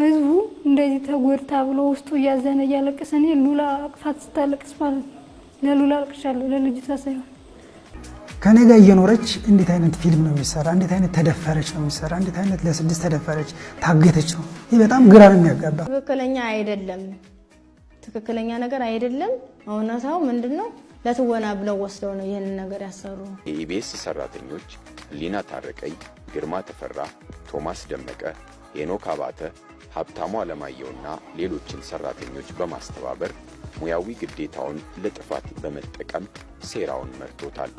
ህዝቡ እንደዚህ ተጎድታ ብሎ ውስጡ እያዘነ እያለቀሰ እኔ ሉላ አቅፋት ስታለቅስ ማለት ነው ለሉላ አልቅሻለሁ ለልጅቷ ሳይሆን ከኔ ጋር እየኖረች እንዴት አይነት ፊልም ነው የሚሰራ? እንዴት አይነት ተደፈረች ነው የሚሰራ? እንዴት አይነት ለስድስት ተደፈረች ታገተች ነው? ይሄ በጣም ግራ ነው የሚያጋባ። ትክክለኛ ነገር አይደለም። እውነታው ምንድነው? ለትወና ብለው ወስደው ነው ይሄን ነገር ያሰሩ። የኢቢኤስ ሰራተኞች ሊና ታረቀይ፣ ግርማ ተፈራ፣ ቶማስ ደመቀ፣ ሄኖክ አባተ፣ ሀብታሙ አለማየሁና ሌሎችን ሰራተኞች በማስተባበር ሙያዊ ግዴታውን ለጥፋት በመጠቀም ሴራውን መርቶታል።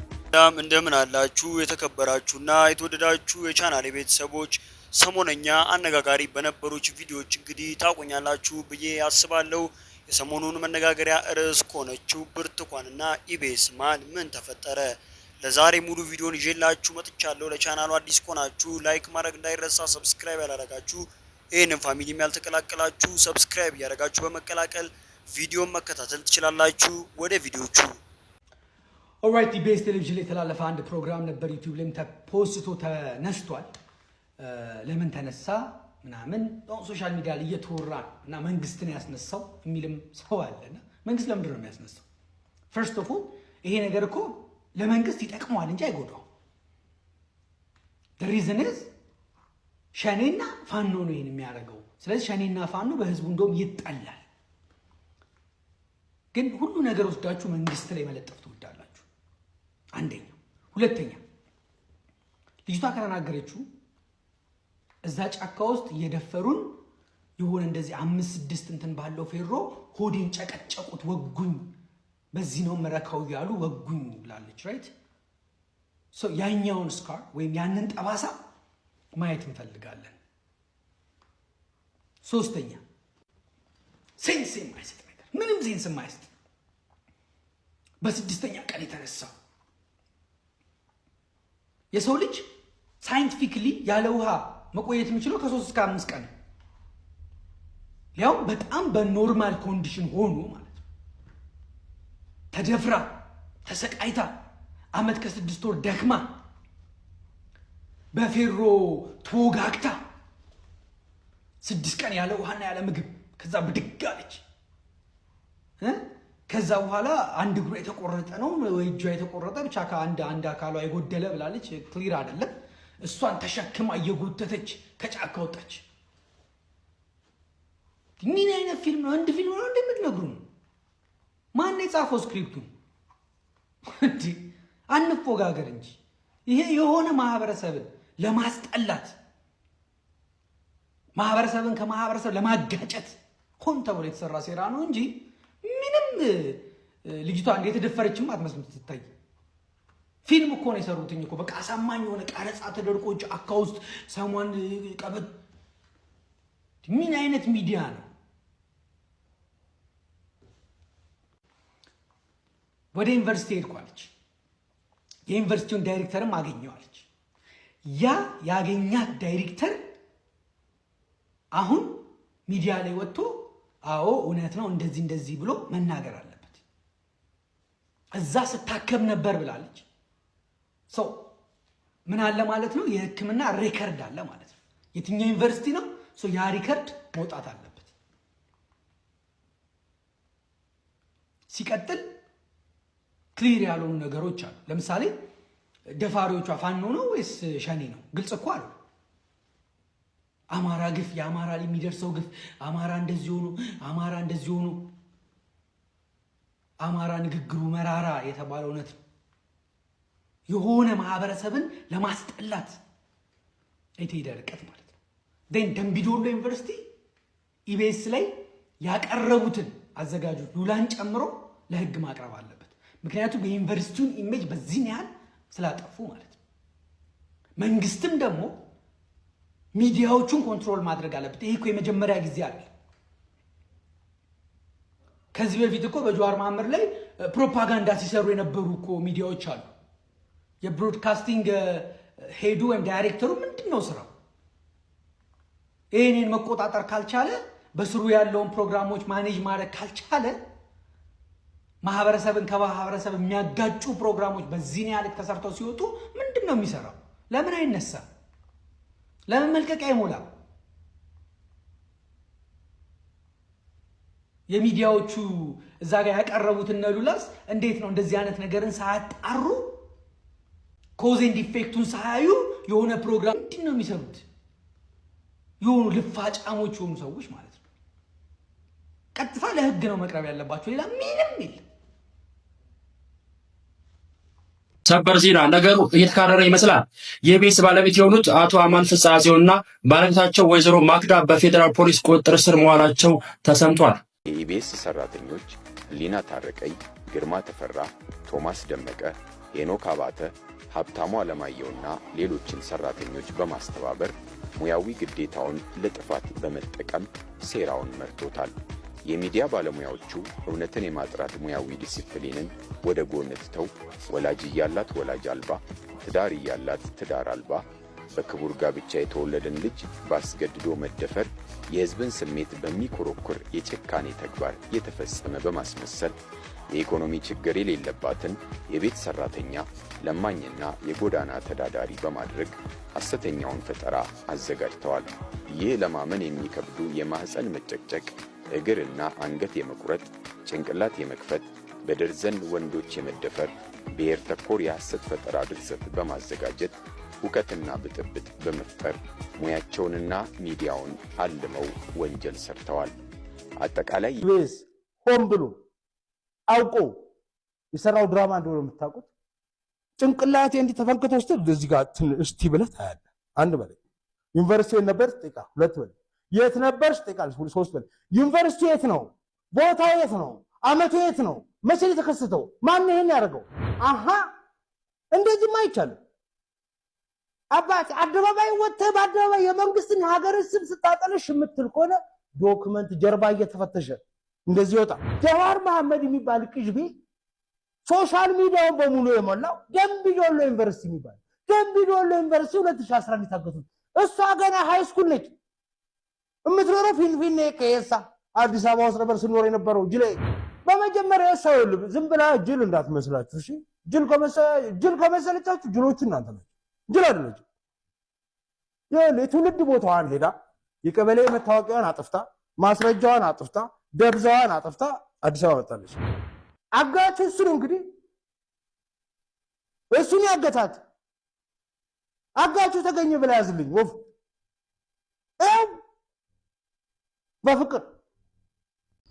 እንደምን አላችሁ የተከበራችሁና የተወደዳችሁ የቻናሌ ቤተሰቦች፣ ሰሞነኛ አነጋጋሪ በነበሩት ቪዲዮዎች እንግዲህ ታቆኛላችሁ ብዬ አስባለሁ። የሰሞኑን መነጋገሪያ ርዕስ ሆነችው ብርቱካንና ኢቢኤስ መሃል ምን ተፈጠረ? ለዛሬ ሙሉ ቪዲዮን ይዤላችሁ መጥቻለሁ። ለቻናሉ አዲስ ሆናችሁ ላይክ ማድረግ እንዳይረሳ፣ ሰብስክራይብ ያላደረጋችሁ ይሄንን ፋሚሊ ያልተቀላቀላችሁ ሰብስክራይብ ያደረጋችሁ በመቀላቀል ቪዲዮን መከታተል ትችላላችሁ። ወደ ቪዲዮቹ። ኦልራይት ኢቢኤስ ቴሌቪዥን ላይ የተላለፈ አንድ ፕሮግራም ነበር፣ ዩቲዩብ ላይም ተፖስቶ ተነስቷል። ለምን ተነሳ ምናምን ሶሻል ሚዲያ ላይ እየተወራ እና መንግስትን ያስነሳው የሚልም ሰው አለና መንግስት ለምንድን ነው የሚያስነሳው? ፈርስት ኦፍ ኦል ይሄ ነገር እኮ ለመንግስት ይጠቅመዋል እንጂ አይጎዳው። the reason is ሸኔና ፋኖ ነው ይሄን የሚያደርገው። ስለዚህ ሸኔና ፋኖ በህዝቡ እንደውም ይጣላል። ግን ሁሉ ነገር ወስዳችሁ መንግስት ላይ መለጠፍ ትወዳላችሁ። አንደኛ። ሁለተኛ ልጅቷ ከተናገረችው እዛ ጫካ ውስጥ እየደፈሩን የሆነ እንደዚህ 5-6 እንትን ባለው ፌሮ ሆዴን ጨቀጨቁት ወጉኝ፣ በዚህ ነው መረካው ያሉ ወጉኝ ብላለች። ራይት ሶ ያኛውን ስካር ወይም ያንን ጠባሳ ማየት እንፈልጋለን። ሶስተኛ ሴንስ የማይሰጥ ነገር ምንም ሴንስ የማይሰጥ በስድስተኛ ቀን የተነሳው የሰው ልጅ ሳይንቲፊክሊ ያለ ውሃ መቆየት የሚችለው ከ3 እስከ 5 ቀን ያው በጣም በኖርማል ኮንዲሽን ሆኖ ማለት ነው። ተደፍራ ተሰቃይታ አመት ከ6 ወር ደክማ በፌሮ ተወጋግታ 6 ቀን ያለ ውሃና ያለ ምግብ ከዛ ብድግ አለች። ከዛ በኋላ አንድ እግሯ የተቆረጠ ነው ወይ እጇ የተቆረጠ ብቻ ከአንድ አካሏ የጎደለ ብላለች። ክሊር አይደለም። እሷን ተሸክማ እየጎተተች ከጫካ ወጣች። ምን አይነት ፊልም ነው? አንድ ፊልም ነው እንደምትነግሩ ነው? ማን የጻፈው ስክሪፕቱ? እንዴ አንፎጋገር እንጂ ይሄ የሆነ ማህበረሰብን ለማስጠላት ማህበረሰብን ከማህበረሰብ ለማጋጨት ሆን ተብሎ የተሰራ ሴራ ነው እንጂ ምንም ልጅቷ እንዴት ተደፈረችም አትመስልም ስትታይ። ፊልም እኮ ነው የሰሩትኝ እኮ በቃ አሳማኝ የሆነ ቀረጻ ተደርጎ ጫካ ውስጥ ሰሞን ቀበጥ። ምን አይነት ሚዲያ ነው? ወደ ዩኒቨርሲቲ ሄድኳለች። የዩኒቨርሲቲውን ዳይሬክተርም አገኘዋለች። ያ ያገኛት ዳይሬክተር አሁን ሚዲያ ላይ ወጥቶ አዎ እውነት ነው እንደዚህ ብሎ መናገር አለበት። እዛ ስታከም ነበር ብላለች። ሰው ምን አለ ማለት ነው? የሕክምና ሬከርድ አለ ማለት ነው። የትኛው ዩኒቨርሲቲ ነው? ያ ሪከርድ መውጣት አለበት። ሲቀጥል ክሊር ያልሆኑ ነገሮች አሉ። ለምሳሌ ደፋሪዎቿ ፋኖ ነው ወይስ ሸኔ ነው? ግልጽ እኮ አሉ። አማራ ግፍ፣ የአማራ ላይ የሚደርሰው ግፍ፣ አማራ እንደዚህ ሆኑ፣ አማራ ንግግሩ መራራ የተባለው እውነት ነው። የሆነ ማህበረሰብን ለማስጠላት የተሄደ ርቀት ማለት ነው። ደምቢዶሎ ዩኒቨርሲቲ ኢቢኤስ ላይ ያቀረቡትን አዘጋጆች ሉላን ጨምሮ ለህግ ማቅረብ አለበት። ምክንያቱም የዩኒቨርሲቲውን ኢሜጅ በዚህ ያህል ስላጠፉ ማለት ነው። መንግስትም ደግሞ ሚዲያዎቹን ኮንትሮል ማድረግ አለበት። ይሄ እኮ የመጀመሪያ ጊዜ አይደል። ከዚህ በፊት እኮ በጀዋር መሐመድ ላይ ፕሮፓጋንዳ ሲሰሩ የነበሩ እኮ ሚዲያዎች አሉ። የብሮድካስቲንግ ሄዱ ወይም ዳይሬክተሩ ምንድነው ስራው? ይሄንን መቆጣጠር ካልቻለ፣ በስሩ ያለውን ፕሮግራሞች ማኔጅ ማድረግ ካልቻለ፣ ማህበረሰብን ከማህበረሰብ የሚያጋጩ ፕሮግራሞች በዚህ ያህል ተሰርተው ሲወጡ ምንድነው የሚሰራው? ለምን አይነሳም? ለምን መልቀቂያ አይሞላም? የሚዲያዎቹ እዛ ጋር ያቀረቡት እነ ሉላስ እንዴት ነው እንደዚህ አይነት ነገርን ሳያጣሩ ኮዝ ኤንድ ኢፌክቱን ሳያዩ የሆነ ፕሮግራም እንዴት ነው የሚሰሩት? የሆኑ ልፋጫሞች የሆኑ ሰዎች ማለት ነው። ቀጥታ ለህግ ነው መቅረብ ያለባቸው፣ ሌላ ምንም የለም። ሰበር ዜና ነገሩ እየተካረረ ይመስላል። የኢቢኤስ ባለቤት የሆኑት አቶ አማን ፍስሐ ጽዮንና ባለቤታቸው ወይዘሮ ማክዳ በፌዴራል ፖሊስ ቁጥጥር ስር መዋላቸው ተሰምቷል። የኢቢኤስ ሰራተኞች ህሊና ታረቀይ፣ ግርማ ተፈራ፣ ቶማስ ደመቀ፣ ሄኖክ አባተ፣ ሀብታሙ አለማየሁና ሌሎችን ሰራተኞች በማስተባበር ሙያዊ ግዴታውን ለጥፋት በመጠቀም ሴራውን መርቶታል። የሚዲያ ባለሙያዎቹ እውነትን የማጥራት ሙያዊ ዲሲፕሊንን ወደ ጎን ትተው ወላጅ እያላት ወላጅ አልባ፣ ትዳር እያላት ትዳር አልባ፣ በክቡር ጋብቻ የተወለደን ልጅ ባስገድዶ መደፈር የህዝብን ስሜት በሚኮረኩር የጭካኔ ተግባር የተፈጸመ በማስመሰል የኢኮኖሚ ችግር የሌለባትን የቤት ሰራተኛ ለማኝና የጎዳና ተዳዳሪ በማድረግ ሐሰተኛውን ፈጠራ አዘጋጅተዋል። ይህ ለማመን የሚከብዱ የማህፀን መጨቅጨቅ፣ እግርና አንገት የመቁረጥ፣ ጭንቅላት የመክፈት፣ በደርዘን ወንዶች የመደፈር ብሔር ተኮር የሐሰት ፈጠራ ድርሰት በማዘጋጀት ሁከትና ብጥብጥ በመፍጠር ሙያቸውንና ሚዲያውን አልመው ወንጀል ሰርተዋል። አጠቃላይ ኢቢኤስ ሆን ብሎ አውቆ የሰራው ድራማ እንደሆነ የምታውቁት ጭንቅላቴ እንዲህ ተፈንክቶ ስትል እዚህ ጋር እስቲ ብለህ ታያለህ። አንድ በላይ ዩኒቨርሲቲ የት ነበር ጥቃ፣ ሁለት በላይ የት ነበር ጥቃ፣ ሶስት በላይ ዩኒቨርሲቲ የት ነው፣ ቦታው የት ነው፣ አመቱ የት ነው፣ መቼ የተከሰተው፣ ማን ይሄን ያደርገው? አሃ እንደዚህማ አይቻልም። አባት አደባባይ ወጥተህ በአደባባይ የመንግስትን ሀገርን ስም ስታጠለሽ የምትል ከሆነ ዶክመንት ጀርባ እየተፈተሸ እንደዚህ ይወጣ። ጀዋር መሐመድ የሚባል ቅዥቤ ሶሻል ሚዲያውን በሙሉ የሞላው ደምቢዶሎ ዩኒቨርሲቲ የሚባል ደምቢዶሎ ዩኒቨርሲቲ 2011 ታገቱት። እሷ ገና ሃይ ስኩል ነች። የምትኖረው ፊንፊኔ ከየሳ አዲስ አበባ ውስጥ ነበር ስኖር የነበረው። በመጀመሪያ ሰው ዝም ብላ ጅል እንዳትመስላችሁ እሺ። ጅል ከመሰለቻችሁ ጅሎቹ እናንተ ናችሁ። ጅል አይደለችም። የትውልድ ቦታዋን ሄዳ የቀበሌ መታወቂያዋን አጥፍታ ማስረጃዋን አጥፍታ ደብዛዋን አጥፍታ አዲስ አበባ መጣለች። አጋቹ እሱ ነው እንግዲህ እሱን ያገታት። አጋቹ ተገኘ ብላ ያዝልኝ ወፍ በፍቅር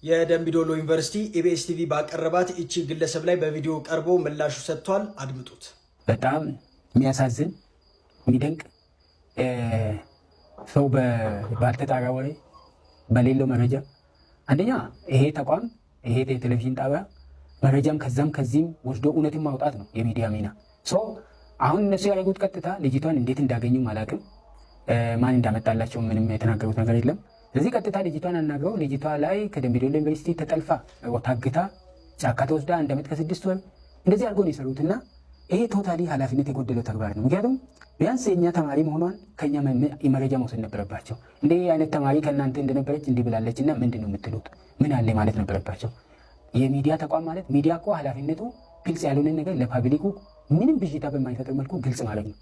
የደምቢዶሎ ዩኒቨርሲቲ ኢቢኤስ ቲቪ ባቀረባት እቺ ግለሰብ ላይ በቪዲዮ ቀርቦ ምላሹ ሰጥቷል። አድምጡት። በጣም የሚያሳዝን የሚደንቅ ሰው ባልተጣራ ወሬ በሌለው መረጃ አንደኛ ይሄ ተቋም ይሄ የቴሌቪዥን ጣቢያ መረጃም ከዛም ከዚህም ወስዶ እውነትን ማውጣት ነው የሚዲያ ሚና። አሁን እነሱ ያደረጉት ቀጥታ ልጅቷን እንዴት እንዳገኙ አላውቅም። ማን እንዳመጣላቸው ምንም የተናገሩት ነገር የለም። ስለዚህ ቀጥታ ልጅቷን አናግረው ልጅቷ ላይ ከደምቢዶሎ ዩኒቨርሲቲ ተጠልፋ ታግታ ጫካ ተወስዳ 1 ዓመት ከ6 ወር እንደዚህ አድርጎ ነው የሰሩትና ይሄ ቶታሊ ኃላፊነት የጎደለው ተግባር ነው። ምክንያቱም ቢያንስ የኛ ተማሪ መሆኗን ከኛ መረጃ መውሰድ ነበረባቸው። እንደ አይነት ተማሪ ከእናንተ እንደነበረች እንዲህ ብላለች እና ምንድን ነው የምትሉት ምን አለ ማለት ነበረባቸው። የሚዲያ ተቋም ማለት ሚዲያ እኮ ኃላፊነቱ ግልጽ ያልሆነ ነገር ለፓብሊኩ ምንም ብዥታ በማይፈጥር መልኩ ግልጽ ማለት ነው።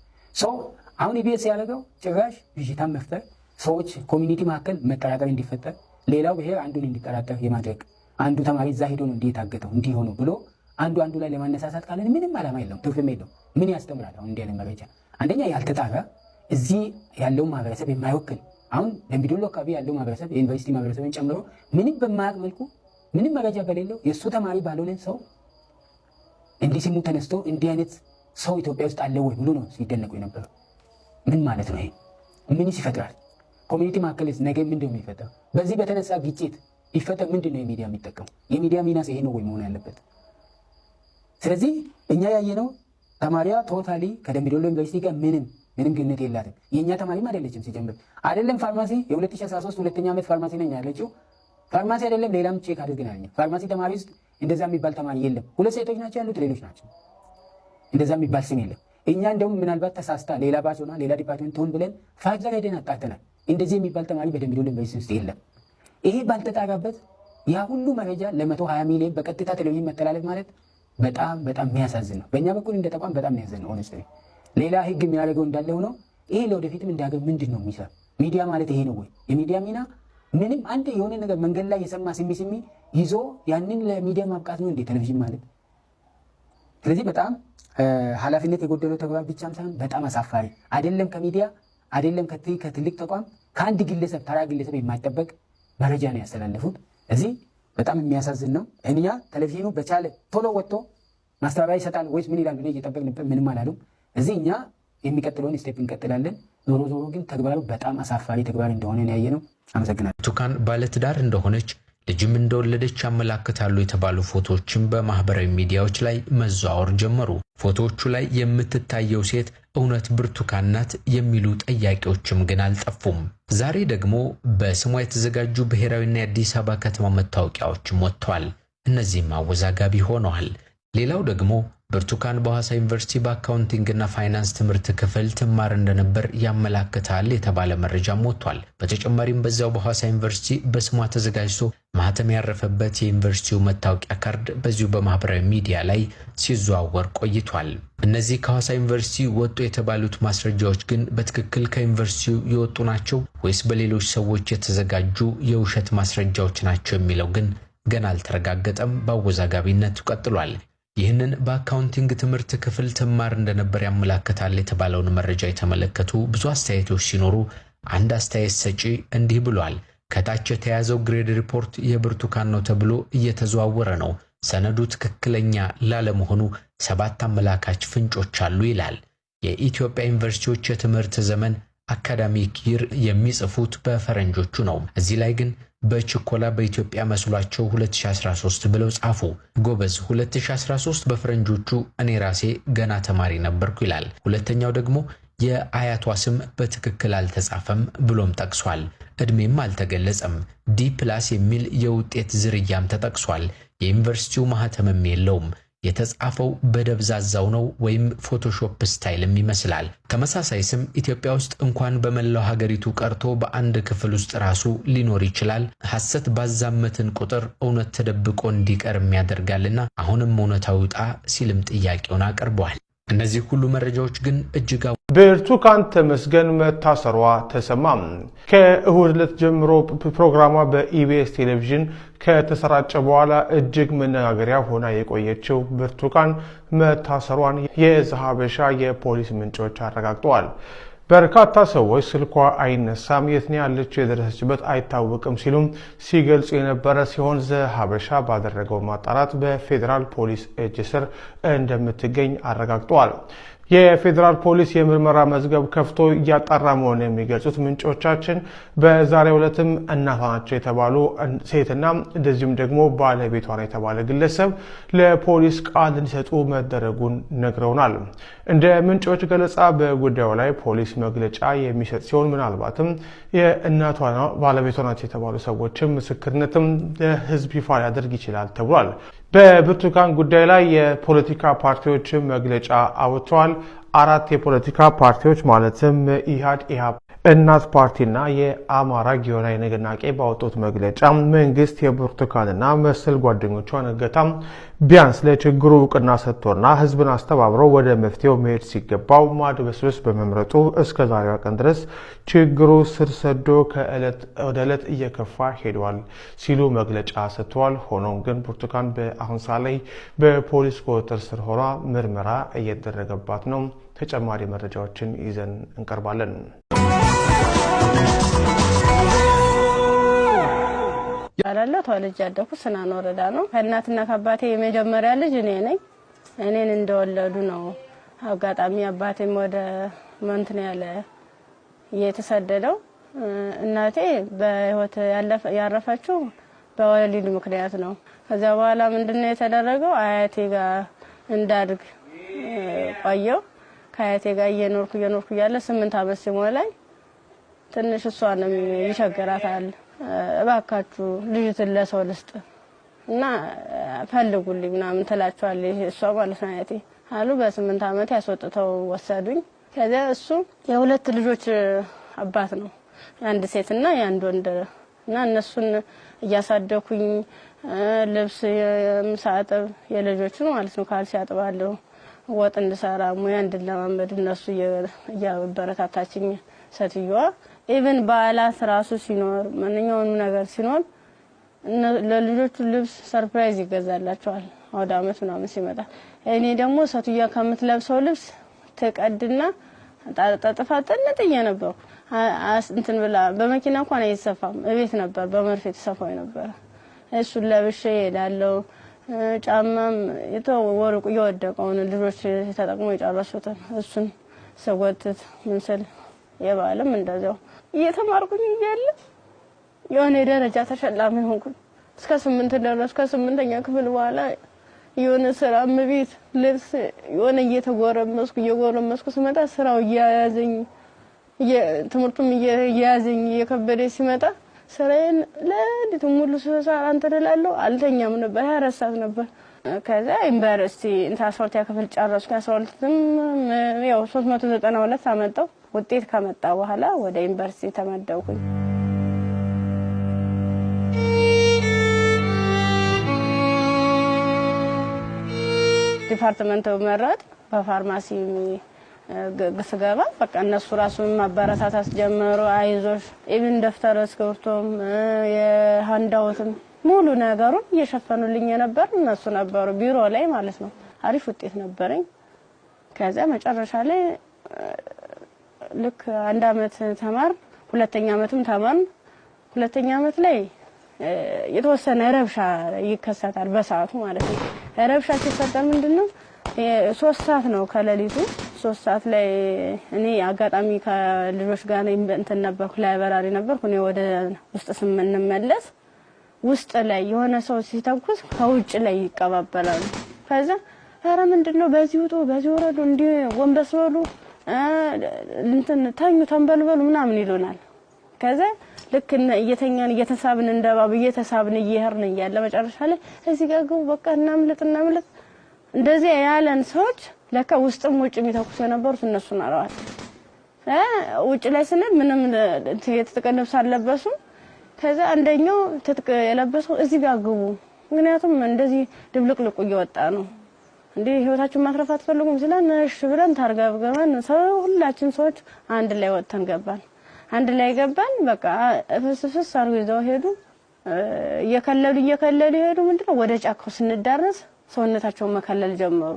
አሁን ኢቢኤስ ያደረገው ጭራሽ ብዥታን መፍጠር፣ ሰዎች ኮሚኒቲ መካከል መጠራጠር እንዲፈጠር፣ ሌላው ብሔር አንዱን እንዲጠራጠር የማድረግ አንዱ ተማሪ እዛ ሄዶ ነው እንዲህ የታገተው እንዲህ ሆኖ ብሎ አንዱ ላይ ለማነሳሳት ካለን ምንም ዓላማ የለውም፣ ትርፍም የለውም። ምን ያስተምራል? አሁን እንዲህ አይነት መረጃ አንደኛ ያልተጣራ እዚህ ያለው ማህበረሰብ የማይወክል አሁን ደምቢዶሎ አካባቢ ያለው ማህበረሰብ የዩኒቨርሲቲ ማህበረሰብን ጨምሮ ምንም በማያውቅ መልኩ ምንም መረጃ በሌለው የእሱ ተማሪ ባልሆነ ሰው እንዲህ ስሙ ተነስቶ እንዲህ አይነት ሰው ኢትዮጵያ ውስጥ አለ ወይ ብሎ ነው ሲደነቁ የነበረው። ምን ማለት ነው? ይሄ ምንስ ይፈጥራል? ኮሚኒቲ መካከል ነገ ምንድን ነው የሚፈጠረው? በዚህ በተነሳ ግጭት ይፈጠር ምንድን ነው የሚዲያ የሚጠቀሙ? የሚዲያ ሚናስ ይሄ ነው ወይ መሆን ያለበት? ስለዚህ እኛ ያየነው ተማሪያ ቶታሊ ከደምቢዶሎ ዩኒቨርሲቲ ጋር ምንም ግንኙነት የላትም። የእኛ ተማሪም አይደለችም። ሲጀምር አይደለም ፋርማሲ የ2013 ሁለተኛ ዓመት ፋርማሲ ነኝ ያለችው ፋርማሲ አይደለም ሌላም ቼክ አድርገናል። ፋርማሲ ተማሪ ውስጥ እንደዛ የሚባል ተማሪ የለም። 2 ሴቶች ናቸው ያሉት፣ ሌሎች ናቸው። እንደዛ የሚባል ስም የለም። እኛ እንደውም ምናልባት ተሳስታ ሌላ ባች ሆና ሌላ ዲፓርትመንት ሆን ብለን ፋይዘር ሄደን አጣርተናል። እንደዚህ የሚባል ተማሪ በደምቢዶሎ ዩኒቨርሲቲ ውስጥ የለም። ይሄ ባልተጣራበት ያ ሁሉ መረጃ ለ120 ሚሊዮን በቀጥታ ቴሌቪዥን መተላለፍ ማለት በጣም የሚያሳዝን ነው። በእኛ በኩል እንደ ተቋም በጣም የሚያሳዝን ነው። ሆነስሊ ሌላ ህግ የሚያደርገው እንዳለ ሆኖ ይሄ ለወደፊትም እንዳገር ምንድን ነው የሚሰራ ሚዲያ ማለት ይሄ ነው ወይ? የሚዲያ ሚና ምንም አንድ የሆነ ነገር መንገድ ላይ የሰማ ሲሚ ይዞ ያንን ለሚዲያ ማብቃት ነው እንዴ ቴሌቪዥን ማለት? ስለዚህ በጣም ኃላፊነት የጎደለው ተግባር ብቻም ሳይሆን በጣም አሳፋሪ አይደለም። ከሚዲያ አይደለም ከትልቅ ተቋም ከአንድ ግለሰብ ተራ ግለሰብ የማይጠበቅ መረጃ ነው ያስተላለፉት። እዚህ በጣም የሚያሳዝን ነው። እኛ ቴሌቪዥኑ በቻለ ቶሎ ወጥቶ ማስተባበያ ይሰጣል ወይስ ምን ይላል ብለን እየጠበቅንበት ምንም አላሉም። እዚህ እኛ የሚቀጥለውን ስቴፕ እንቀጥላለን። ዞሮ ዞሮ ግን ተግባሩ በጣም አሳፋሪ ተግባር እንደሆነ ነው ያየነው። አመሰግናለሁ። ብርቱካን ባለትዳር እንደሆነች ልጅም እንደወለደች ያመላክታሉ የተባሉ ፎቶዎችን በማህበራዊ ሚዲያዎች ላይ መዘዋወር ጀመሩ። ፎቶዎቹ ላይ የምትታየው ሴት እውነት ብርቱካን ናት የሚሉ ጥያቄዎችም ግን አልጠፉም። ዛሬ ደግሞ በስሟ የተዘጋጁ ብሔራዊና የአዲስ አበባ ከተማ መታወቂያዎችም ወጥተዋል። እነዚህም አወዛጋቢ ሆነዋል። ሌላው ደግሞ ብርቱካን በሐዋሳ ዩኒቨርሲቲ በአካውንቲንግና ፋይናንስ ትምህርት ክፍል ትማር እንደነበር ያመላክታል የተባለ መረጃም ወጥቷል። በተጨማሪም በዛው በሐዋሳ ዩኒቨርሲቲ በስሟ ተዘጋጅቶ ማህተም ያረፈበት የዩኒቨርሲቲው መታወቂያ ካርድ በዚሁ በማህበራዊ ሚዲያ ላይ ሲዘዋወር ቆይቷል። እነዚህ ከሐዋሳ ዩኒቨርሲቲ ወጡ የተባሉት ማስረጃዎች ግን በትክክል ከዩኒቨርሲቲው የወጡ ናቸው ወይስ በሌሎች ሰዎች የተዘጋጁ የውሸት ማስረጃዎች ናቸው የሚለው ግን ገና አልተረጋገጠም። በአወዛጋቢነቱ ቀጥሏል። ይህንን በአካውንቲንግ ትምህርት ክፍል ትማር እንደነበር ያመላክታል የተባለውን መረጃ የተመለከቱ ብዙ አስተያየቶች ሲኖሩ አንድ አስተያየት ሰጪ እንዲህ ብሏል። ከታች የተያዘው ግሬድ ሪፖርት የብርቱካን ነው ተብሎ እየተዘዋወረ ነው። ሰነዱ ትክክለኛ ላለመሆኑ 7 አመላካች ፍንጮች አሉ ይላል። የኢትዮጵያ ዩኒቨርሲቲዎች የትምህርት ዘመን አካዳሚክ ይር የሚጽፉት በፈረንጆቹ ነው። እዚህ ላይ ግን በችኮላ በኢትዮጵያ መስሏቸው 2013 ብለው ጻፉ። ጎበዝ 2013 በፈረንጆቹ እኔ ራሴ ገና ተማሪ ነበርኩ ይላል። ሁለተኛው ደግሞ የአያቷ ስም በትክክል አልተጻፈም ብሎም ጠቅሷል። እድሜም አልተገለጸም። ዲ+ የሚል የውጤት ዝርያም ተጠቅሷል። የዩኒቨርሲቲው ማህተምም የለውም። የተጻፈው በደብዛዛው ነው ወይም ፎቶሾፕ ስታይልም ይመስላል። ተመሳሳይ ስም ኢትዮጵያ ውስጥ እንኳን በመላው ሀገሪቱ ቀርቶ በአንድ ክፍል ውስጥ ራሱ ሊኖር ይችላል። ሐሰት ባዛመትን ቁጥር እውነት ተደብቆ እንዲቀር ያደርጋልና አሁንም እውነታው ይውጣ ሲልም ጥያቄውን አቀርበዋል። እነዚህ ሁሉ መረጃዎች ግን እጅግ ብርቱካን ተመስገን መታሰሯ ተሰማም። ከእሁድ ዕለት ጀምሮ ፕሮግራሟ በኢቢኤስ ቴሌቪዥን ከተሰራጨ በኋላ እጅግ መነጋገሪያ ሆና የቆየችው ብርቱካን መታሰሯን የዘሀበሻ የፖሊስ ምንጮች አረጋግጠዋል። በርካታ ሰዎች ስልኳ አይነሳም፣ የት ነው ያለችው፣ የደረሰችበት አይታወቅም ሲሉም ሲገልጹ የነበረ ሲሆን ዘሀበሻ ባደረገው ማጣራት በፌዴራል ፖሊስ እጅ ስር እንደምትገኝ አረጋግጠዋል። የፌዴራል ፖሊስ የምርመራ መዝገብ ከፍቶ እያጣራ መሆኑን የሚገልጹት ምንጮቻችን በዛሬው ዕለትም እናቷ ናቸው የተባሉ ሴትና እንደዚሁም ደግሞ ባለቤቷ ነው የተባለ ግለሰብ ለፖሊስ ቃል እንዲሰጡ መደረጉን ነግረውናል። እንደ ምንጮች ገለጻ በጉዳዩ ላይ ፖሊስ መግለጫ የሚሰጥ ሲሆን ምናልባትም የእናቷ ባለቤቷ ናቸው የተባሉ ሰዎችም ምስክርነትም ለሕዝብ ይፋ ሊያደርግ ይችላል ተብሏል። በብርቱካን ጉዳይ ላይ የፖለቲካ ፓርቲዎች መግለጫ አውጥተዋል። 4 የፖለቲካ ፓርቲዎች ማለትም ኢህአድ፣ ኢህአፓ፣ እናት ፓርቲና የአማራ ጊዮናዊ ንቅናቄ ባወጡት መግለጫ መንግስት የብርቱካንና መሰል ጓደኞቿን እገታም ቢያንስ ለችግሩ እውቅና ሰጥቶና ህዝብን አስተባብሮ ወደ መፍትሄው መሄድ ሲገባው ማድበስበስ በመምረጡ እስከ ዛሬዋ ቀን ድረስ ችግሩ ስር ሰዶ ከዕለት ወደ ዕለት እየከፋ ሄዷል ሲሉ መግለጫ ሰጥተዋል። ሆኖም ግን ብርቱካን በአሁን ሰዓት ላይ በፖሊስ ቁጥጥር ስር ሆና ምርመራ እየተደረገባት ነው። ተጨማሪ መረጃዎችን ይዘን እንቀርባለን። ያላለው ተወልጄ ያደኩት ስናን ወረዳ ነው። ከእናትና ከአባቴ የመጀመሪያ ልጅ እኔ ነኝ። እኔን እንደወለዱ ነው አጋጣሚ አባቴም ወደ መንትን ያለ የተሰደደው። እናቴ በህይወት ያረፈችው በወሊድ ምክንያት ነው። ከዛ በኋላ ምንድነው የተደረገው? አያቴ ጋር እንዳድግ ቆየው። ከአያቴ ጋር እየኖርኩ ያለ 8 ዓመት ሲሞላኝ ትንሽ እሷንም ይቸግራታል። እባካችሁ ልጅትን ለሰው ልስጥ እና ፈልጉልኝ ምናምን ትላቸዋለች እሷ ማለት ነው አያቴ አሉ። በ8 ዓመት ያስወጥተው ወሰዱኝ። ከዚያ እሱ የ2 ልጆች አባት ነው፣ የአንድ ሴትና የአንድ ወንድ እና እነሱን እያሳደኩኝ ልብስ የምሳጠብ የልጆችን ማለት ነው ካልሲ ያጥባለሁ፣ ወጥ እንድሰራ ሙያ እንድለማመድ እነሱ እያበረታታችኝ ሴትዮዋ ኢቭን በዓላት ራሱ ሲኖር ማንኛውንም ነገር ሲኖር ለልጆቹ ልብስ ሰርፕራይዝ ይገዛላቸዋል ወደ አመት ምናምን ሲመጣ። እኔ ደግሞ ሰቱያ ከምትለብሰው ልብስ ተቀድና ጣጣጣፋ ጥንጥዬ ነበር እንትን ብላ በመኪና እንኳን አይሰፋም እቤት ነበር በመርፌ ተሰፋው ነበር። እሱን ለብሼ እሄዳለሁ። ጫማም የተወርቁ የወደቀውን ልጆች ተጠቅመው የጨረሱትን እሱን ሰወትት ምንስል የባለም እንደዛው እየተማርኩኝ እያለ የሆነ ደረጃ ተሸላሚ ሆንኩኝ። እስከ 8 ደረስኩ። ከ8ኛ ክፍል በኋላ የሆነ ስራ ቤት ልብስ የሆነ እየጎረመስኩ ስመጣ ስራው እያያዘኝ ትምህርቱም እያያዘኝ የከበደ ሲመጣ ስራዬን ለዲቱ ሙሉ ሰዓት አንተ እላለሁ አልተኛም ነበር 24 ሰዓት ነበር። ከዛ ዩኒቨርሲቲ ኢንተርሶርት ያከፍል ጨረስኩ። 12ም ያው 392 አመጣው። ውጤት ከመጣ በኋላ ወደ ዩኒቨርሲቲ ተመደብኩኝ። ዲፓርትመንት መረጥ በፋርማሲ ገስገባ በቃ እነሱ ራሱን ማበረታታት ጀመሩ። አይዞሽ ኢቭን ደፍተር እስክሪብቶም የሃንዳውትም ሙሉ ነገሩን እየሸፈኑልኝ ነበር እነሱ ነበሩ ቢሮ ላይ ማለት ነው። አሪፍ ውጤት ነበረኝ። ከዛ መጨረሻ ላይ ልክ 1 አመት ተማር 2ኛ አመትም ተማር 2ኛ አመት ላይ የተወሰነ ረብሻ ይከሰታል በሰዓቱ ማለት ነው። ረብሻ ሲፈጠር ምንድነው 3 ሰዓት ነው ከሌሊቱ 3 ሰዓት ላይ እኔ አጋጣሚ ከልጆች ጋር እንትን ነበርኩ ላይብራሪ ነበርኩ። እኔ ወደ ውስጥ ስንመለስ ውስጥ ላይ የሆነ ሰው ሲተኩስ ከውጭ ላይ ይቀባበላሉ። ከዛ ኧረ ምንድነው በዚህ ውጡ በዚህ ወረዱ እንዲ ወንበስ በሉ እንትን ታኙ ተንበልበሉ ምናምን ይሉናል። ከዛ ልክ እየተኛን እየተሳብን እንደባብ እየተሳብን እየሄርን እያለ መጨረሻ ላይ እዚህ ጋር ግቡ በቃ እናምልጥ እንደዚህ ያለን ሰዎች ለካ ውስጥም ውጭ የሚተኩስ የነበሩት እነሱ ናራዋል። ውጭ ላይ ስንል ምንም የተተቀነብስ አለበሱ። ከዛ አንደኛው ትጥቅ የለበሰው እዚህ ጋር ግቡ ምክንያቱም እንደዚህ ድብልቅልቁ እየወጣ ነው እንዴ ህይወታችን ማትረፍ አትፈልጉም ስለና እሺ ብለን ታርጋብገባን ሰው ሁላችን ሰዎች አንድ ላይ ወጥተን ገባን። አንድ ላይ ገባን በቃ ፍስፍስ አርገው ይዘው ሄዱ። እየከለሉ ሄዱ። ምንድነው ወደ ጫካው ስንዳረስ ሰውነታቸው መከለል ጀመሩ።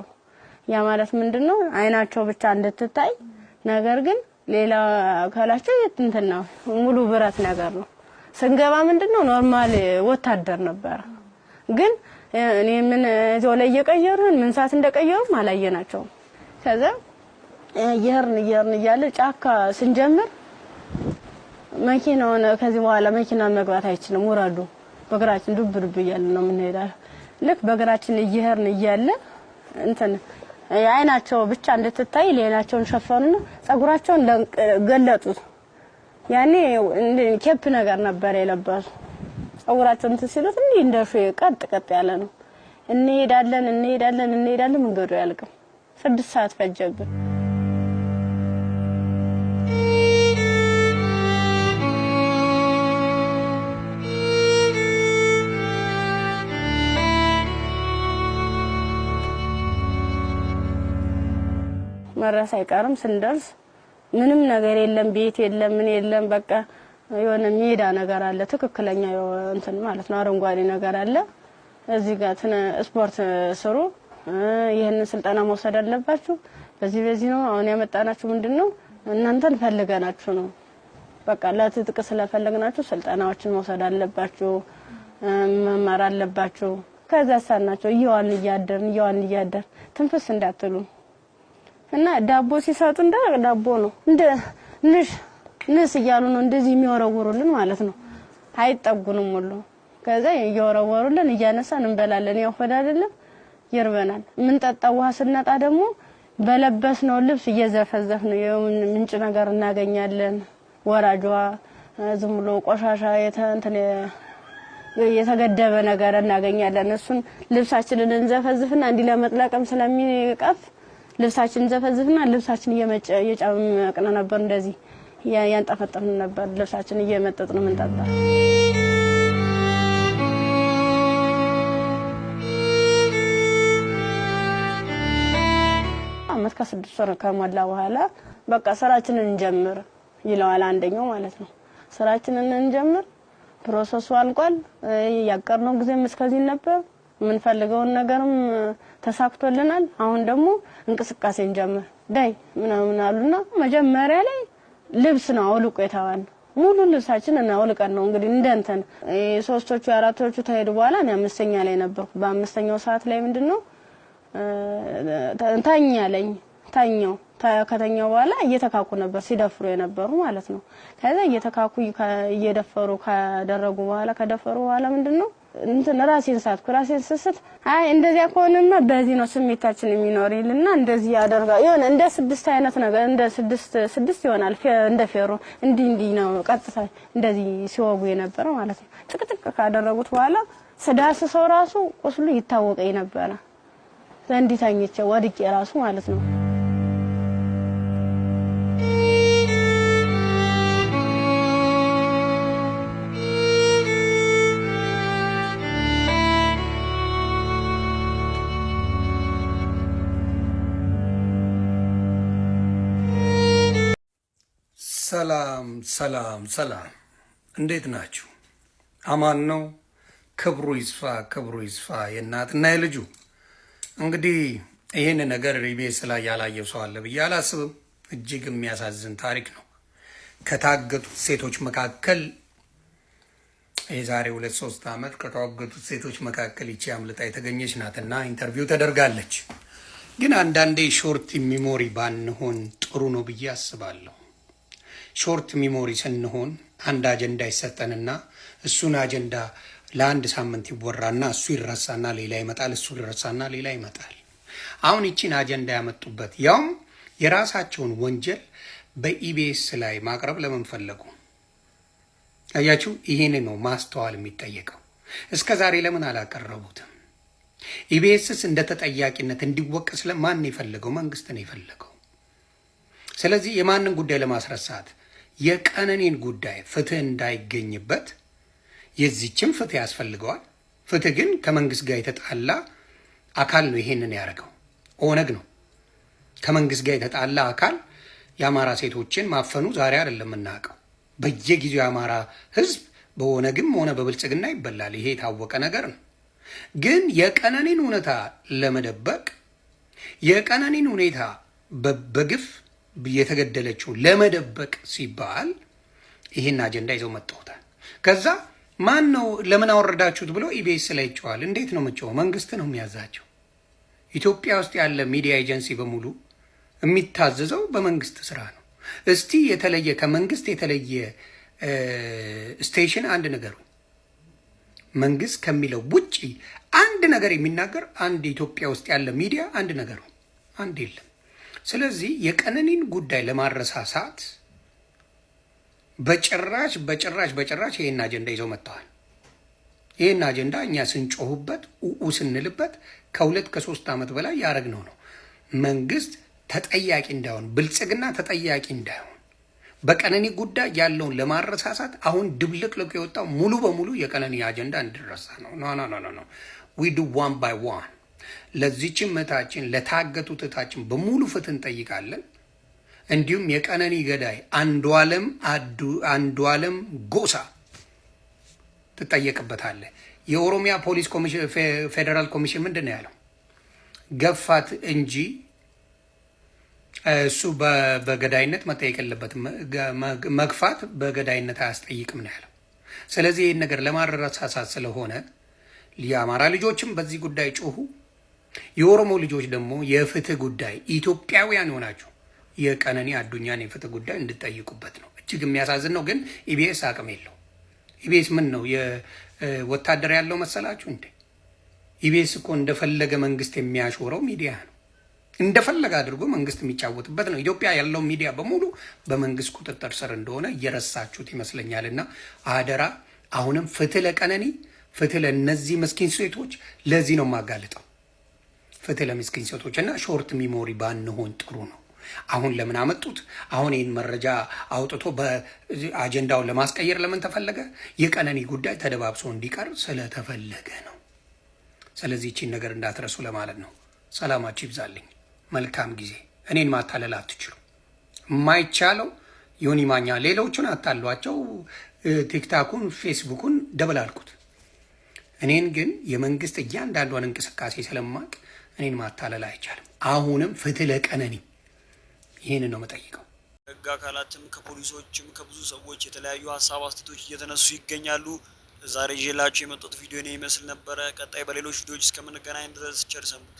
ያ ማለት ምንድነው አይናቸው ብቻ እንድትታይ ነገር ግን ሌላ አካላቸው እንትን ነው ሙሉ ብረት ነገር ነው። ስንገባ ምንድነው ኖርማል ወታደር ነበር ግን እኔ ምን እዛው ላይ እየቀየሩን ምን ሰዓት እንደቀየሩ ማላየናቸው። ከዛ እየሄርን እያለ ጫካ ስንጀምር መኪናውን ከዚህ በኋላ መኪና መግባት አይችልም ወራዱ በእግራችን ዱብ እያለ ነው የምንሄዳው። ልክ በእግራችን እየሄርን እያለ እንትን አይናቸው ብቻ እንድትታይ ሌላቸውን ሸፈኑና ጸጉራቸውን ገለጡት። ያኔ ኬፕ ነገር ነበር የለበሱ። ጸጉራቸውን ሲሉት እንዴ እንደሹ ቀጥ ያለ ነው። እንሄዳለን መንገዱ ያልቅም 6 ሰዓት ፈጀብን። መረስ አይቀርም ስንደርስ ምንም ነገር የለም ቤት የለም ምን የለም በቃ የሆነ ሜዳ ነገር አለ ትክክለኛ እንትን ማለት ነው አረንጓዴ ነገር አለ። እዚህ ጋር ስፖርት ስሩ ይሄንን ስልጠና መውሰድ አለባችሁ በዚህ ነው አሁን ያመጣናችሁ ምንድነው እናንተን ፈልገናችሁ ነው በቃ ለትጥቅ ስለፈለግናችሁ ስልጠናዎችን መውሰድ አለባችሁ መማር አለባችሁ። ከዛ ሳናቸው ይዋል እያደር ትንፍስ እንዳትሉ እና ዳቦ ሲሰጡ እንደ ዳቦ ነው እንደ ንስ እያሉ ነው እንደዚህ የሚወረወሩልን ማለት ነው። አይጠጉንም ሁሉ ከዛ እየወረወሩልን እያነሳን እንበላለን። ያው ፈዳ አይደለም ይርበናል። ምን ጠጣው ውሃ ስናጣ ደግሞ በለበስነው ልብስ እየዘፈዘፍን ምንጭ ነገር እናገኛለን። ወራጇ ዝም ብሎ ቆሻሻ የተገደበ ነገር እናገኛለን። እሱን ልብሳችንን እንዘፈዝፍና እንዲ ለመጥለቅም ስለሚቀፍ ልብሳችንን ዘፈዝፍና ልብሳችንን እየጨመቅን ነበር እንደዚህ ያንጠፈጠፍን ነበር ልብሳችንን እየመጠጥን ምንጠጣ። አመት ከ6 ወር ከሞላ በኋላ በቃ ስራችንን እንጀምር ይለዋል አንደኛው ማለት ነው። ስራችንን እንጀምር፣ ፕሮሰሱ አልቋል፣ ያቀርነው ጊዜም እስከዚህ ነበር፣ የምንፈልገውን ነገርም ተሳክቶልናል፣ አሁን ደግሞ እንቅስቃሴ እንጀምር ዳይ ምናምን አሉና መጀመሪያ ላይ ልብስ ነው አውልቆ የተባለ ሙሉ ልብሳችንን አውልቀን ነው እንግዲህ እንደንተን ሶስቶቹ አራቶቹ ተሄዱ በኋላ እኔ አምስተኛ ላይ ነበርኩ። በአምስተኛው ሰዓት ላይ ምንድነው ታኛለኝ ታኛው ከተኛው በኋላ እየተካኩ ነበር ሲደፍሩ የነበሩ ማለት ነው። ከዛ እየተካኩ እየደፈሩ ካደረጉ በኋላ ከደፈሩ በኋላ ምንድነው እንትን ራሴን ስስት አይ እንደዚያ ከሆነማ በዚህ ነው ስሜታችን የሚኖር ይልና እንደዚህ ያደርጋ ይሆነ እንደ 6 አይነት ነገር እንደ 6 ይሆናል እንደ ፌሮ እንዲህ ነው ቀጥታ እንደዚህ ሲወጉ የነበረው ማለት ነው። ጥቅጥቅ ካደረጉት በኋላ ስዳስሰው ራሱ ቁስሉ ይታወቀኝ ነበር። ዘንዲታኝቼ ወድቄ ራሱ ማለት ነው። ሰላም ሰላም ሰላም፣ እንዴት ናችሁ? አማን ነው። ክብሩ ይስፋ ክብሩ ይስፋ የእናትና የልጁ። እንግዲህ ይህን ነገር ኢቢኤስ ላይ ያላየው ሰው አለ ብዬ አላስብም። እጅግ የሚያሳዝን ታሪክ ነው። ከታገቱት ሴቶች መካከል የዛሬ 2-3 ዓመት ከታገቱት ሴቶች መካከል ይቺ አምልጣ የተገኘች ናትና ኢንተርቪው ተደርጋለች። ግን አንዳንዴ ሾርት ሚሞሪ ባንሆን ጥሩ ነው ብዬ አስባለሁ። ሾርት ሚሞሪ ስንሆን አንድ አጀንዳ ይሰጠንና እሱን አጀንዳ ለአንድ ሳምንት ይወራና እሱ ይረሳና ሌላ ይመጣል፣ እሱ ይረሳና ሌላ ይመጣል። አሁን ይቺን አጀንዳ ያመጡበት ያውም የራሳቸውን ወንጀል በኢቢኤስ ላይ ማቅረብ ለምን ፈለጉ? አያችሁ፣ ይሄን ነው ማስተዋል የሚጠየቀው። እስከ ዛሬ ለምን አላቀረቡትም? ኢቢኤስስ እንደ ተጠያቂነት እንዲወቀስ ለማን የፈለገው? መንግስት ነው የፈለገው። ስለዚህ የማንን ጉዳይ ለማስረሳት? የቀነኒን ጉዳይ ፍትህ እንዳይገኝበት የዚችም ፍትህ ያስፈልገዋል። ፍትህ ግን ከመንግስት ጋር የተጣላ አካል ነው ይሄንን ያደረገው፣ ኦነግ ነው። ከመንግስት ጋር የተጣላ አካል የአማራ ሴቶችን ማፈኑ ዛሬ አይደለም የምናውቀው። በየጊዜው የአማራ ህዝብ በኦነግም ሆነ በብልጽግና ይበላል። ይሄ የታወቀ ነገር ነው። ግን የቀነኒን ሁኔታ ለመደበቅ የቀነኒን ሁኔታ በግፍ የተገደለችው ለመደበቅ ሲባል ይህን አጀንዳ ይዘው መጥተውታል። ከዛ ማን ነው ለምን አወረዳችሁት ብሎ ኢቢኤስ ላይ ይጮሃል። እንዴት ነው የምጮኸው? መንግስት ነው የሚያዛቸው። ኢትዮጵያ ውስጥ ያለ ሚዲያ ኤጀንሲ በሙሉ የሚታዘዘው በመንግስት ስራ ነው። እስቲ የተለየ ከመንግስት የተለየ ስቴሽን አንድ ነገር መንግስት ከሚለው ውጪ አንድ ነገር የሚናገር አንድ ኢትዮጵያ ውስጥ ያለ ሚዲያ አንድ ነገር አንድ የለም። ስለዚህ የቀነኒን ጉዳይ ለማረሳሳት በጭራሽ ይህን አጀንዳ ይዘው መጥተዋል። ይህን አጀንዳ እኛ ስንጮሁበት ስንልበት ከ2-3 ዓመት በላይ ያደረግነው ነው። መንግስት ተጠያቂ እንዳይሆን፣ ብልጽግና ተጠያቂ እንዳይሆን በቀነኒ ጉዳይ ያለውን ለማረሳሳት አሁን ድብልቅልቅ የወጣው ሙሉ በሙሉ የቀነኒ አጀንዳ እንዲረሳ ነው። ኖ ዊ ዱ ዋን ባይ ዋን። ለዚህችም እህታችን ለታገቱት እህታችን በሙሉ ፍትህ እንጠይቃለን። እንዲሁም የቀነኒ ገዳይ አንዱዓለም ጎሳ ትጠየቅበታለህ። የኦሮሚያ ፖሊስ ኮሚሽን ፌደራል ኮሚሽን ምንድን ነው ያለው? ገፋት እንጂ እሱ በገዳይነት መጠየቅ የለበትም። መግፋት በገዳይነት አያስጠይቅም ነው ያለው። ስለዚህ ይህን ነገር ለማረሳሳት ስለሆነ የአማራ ልጆችም በዚህ ጉዳይ ጮሁ፣ የኦሮሞ ልጆች ደግሞ የፍትህ ጉዳይ ኢትዮጵያውያን ሆናችሁ የቀነኒ አዱኛን የፍትህ ጉዳይ እንድጠይቁበት ነው። እጅግ የሚያሳዝን ነው። ግን ኢቢኤስ አቅም የለው። ኢቢኤስ ምን ነው የወታደር ያለው መሰላችሁ እንዴ? ኢቢኤስ እኮ እንደፈለገ መንግስት የሚያሾረው ሚዲያ ነው። እንደፈለገ አድርጎ መንግስት የሚጫወትበት ነው። ኢትዮጵያ ያለው ሚዲያ በሙሉ በመንግስት ቁጥጥር ስር እንደሆነ እየረሳችሁት ይመስለኛልና አደራ፣ አሁንም ፍትህ ለቀነኒ፣ ፍትህ ለእነዚህ ምስኪን ሴቶች። ለዚህ ነው የማጋልጠው። ፍትህ ለምስኪን ሴቶች እና ሾርት ሚሞሪ ባንሆን ጥሩ ነው። አሁን ለምን አመጡት? አሁን ይህን መረጃ አውጥቶ በአጀንዳውን ለማስቀየር ለምን ተፈለገ? የቀነኒ ጉዳይ ተደባብሶ እንዲቀር ስለተፈለገ ነው። ስለዚህ ይህችን ነገር እንዳትረሱ ለማለት ነው። ሰላማችሁ ይብዛልኝ። መልካም ጊዜ። እኔን ማታለል አትችሉ። የማይቻለው ዮኒ ማኛ ሌሎቹን አታሏቸው፣ ቲክታኩን ፌስቡኩን ደበላልኩት። እኔን ግን የመንግስት እያንዳንዷን እንቅስቃሴ ስለማቅ እኔን ማታለል አይቻልም። አሁንም ፍትህ ለቀነኒ፣ ይህን ነው መጠይቀው። ህግ አካላትም ከፖሊሶችም ከብዙ ሰዎች የተለያዩ ሀሳብ አስተያየቶች እየተነሱ ይገኛሉ። ዛሬ ይዤላችሁ የመጣሁት ቪዲዮ ነው ይመስል ነበረ። ቀጣይ በሌሎች ቪዲዮዎች እስከምንገናኝ ድረስ ቸር ሰንብቱ።